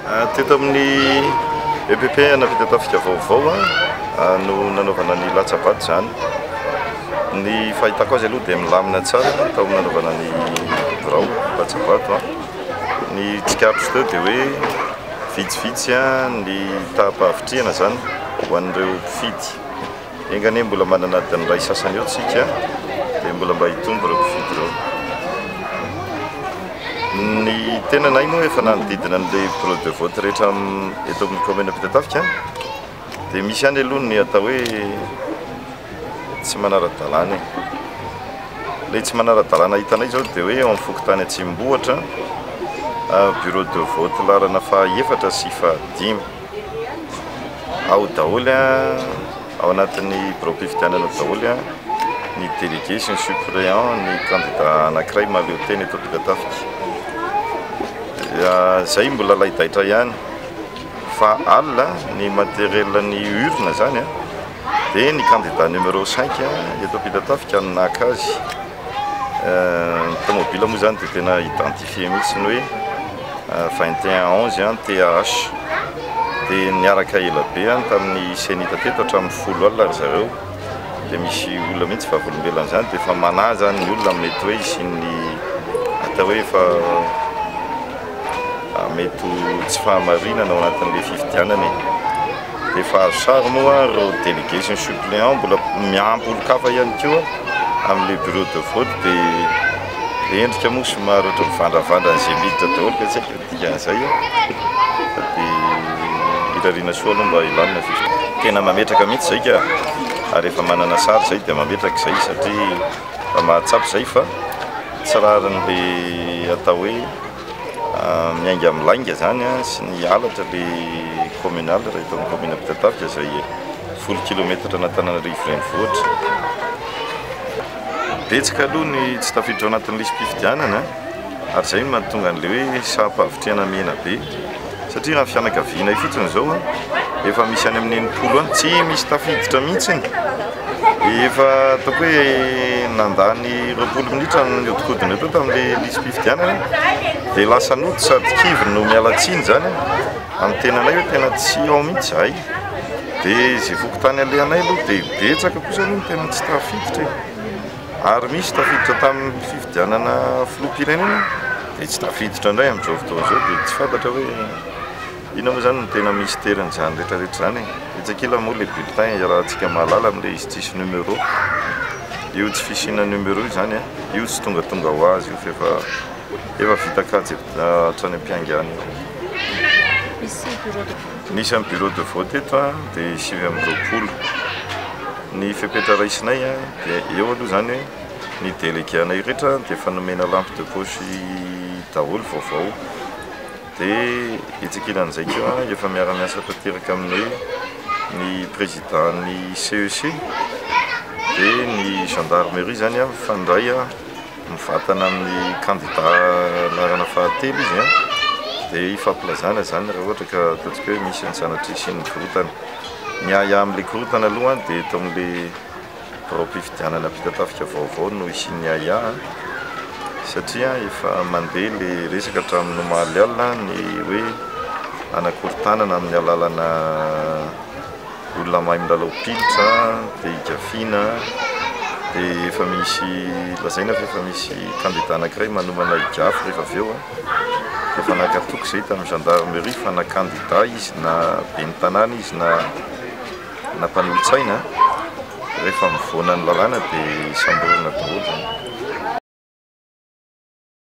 Teto amin'ny EPP nampita-tafika vaovao no nanaovana ny latsabato zany. Ny fahitako azy aloha dia milamina tsara tao nanaovana ny birao latsabato. Ny tsikaritro teo dia hoe vitsivitsy ny tapavitriana zany ho an'ireo mpifidy. Engany mbola manana adiny ray sasany eo tsika dia mbola mba hitombo ireo mpifidy ireo. Ny tena nay moa efa nanodidina an'ilay bureau de vote rehetra eto amin'ny commune Ampitatafika dia misy ihany aloha ny atao hoe tsy manara-dalàna. Ilay tsy manara-dalàna hitanay zao dia hoe amin'ny Fokotany Atsimbohatra bureau de vote larana faha-efatra sy faha-5 ao daholo ao anatin'ny bureau mpifidianana daholo ny délégué sy ny suppléant ny candidat anankiray mahaleo teny eto Ampitatafika. Zay mbola laidaitra ihany fa alina ny matériel-ny urne zany dia ny candidat numéro 5 eto Ampitatafika naka azy. Ny tomobile moa zany dia tena identifié mihitsy ny hoe 2111 TH dia niaraka ela be tamin'ny senita teto hatramin'ny 10 alina ry zareo dia misy olona mihitsy vavolombelona zany dia efa manaja ny olona mety hoe isin'ny atao hoe efa mety tsy fahamarinana ao anatin'ilay fifidianana. Dia efa azo sary moa ireo délégué sy ny suppléant mbola miampy olo-kafa ihany koa amin'ilay bureau de vote dia endrika moa somary ohatra mivandravandra an'izay miditra daholo ka tsy haiko dikan'izay dia irariana soa aloha mba ilamina fifidianana. Tena mametraka mihitsy zay ka ary efa manana sary zay dia mametraka izay satria mba mahatsapy izay fa tsy rarin'ilay atao hoe miainga milainga zany sy ny halatra ilay communal raha eto amin'ny commune Ampitatafika izay 10 km an'Antananarivo renivohitra. Betsaka aloha ny tsy tafiditra ao anatin'ny lisy mpifidianana ary izay no mahatonga an'ilay hoe sahampavitriana mena be satria raha fianakaviana fotsiny zao efa misy any amin'ny 90 any tsy misy tafiditra mihitsiny. Efa ataoko hoe nandany 20 minitra ny hodikodina eto tamin'ilay lisy mpifidianana dia lasa nody sady kivy no mialatsiny zany amin'ny tenanay hoe tena tsy ao mihitsy zahay. Dia izay Fokotany alehanay aloha dia betsaka kosa aloha ny tena tsy tafiditra ary misy tafiditra tamin'ny fifidianana filoham-pirenena dia tsy tafiditra indray amin'izao fotoana izao dia tsy fantatra hoe ina moa zany no tena mysterin'izany rehetrarehetra zany. Etsakila moa ilay bulletin raha antsika mahalala amin'ilay izy tsisy numéro io tsy fisiana numéro io zany io tsy tonga ho azy io fa efa vita kajy hatrany am-piangany. Nisy amin'ny bureau de vote eto dia 9 ny fepetra raisinay dia eo aloha zany ny délégué anay rehetra dia efa nomena lampe de poche daholo vaovao. Dia etsakilan'izay koa efa miara-miasa tanteraka amin'ny hoe ny président ny CEC dia ny gendarmerie zany mifandray mivatana amin'ny candidat larana fahatelo izy dia ifampilazana zany raha ohatra ka ataontsika hoe misy ny sanatrisy ny korotana. Ny aya amin'ilay korotana aloha dia eto amin'ilay bureau mpifidianana Ampitatafika vaovao no isian'ny aya satria efa mandeha ilay resaka hatramin'ny omaly alina ny hoe anakorontanana amin'ny alalana olona mahay milalao pilitra dia hikafiana dia efa misy lazaina fa efa misy candidat anankiray manomana higafy rehefa avy eo efa nakatoky izay tamin'ny gendarmerie fa na candidat izy na ben'ny tanàna izy na mpanolotsaina rehefa mivoana ny lalàna dia samborina daholo.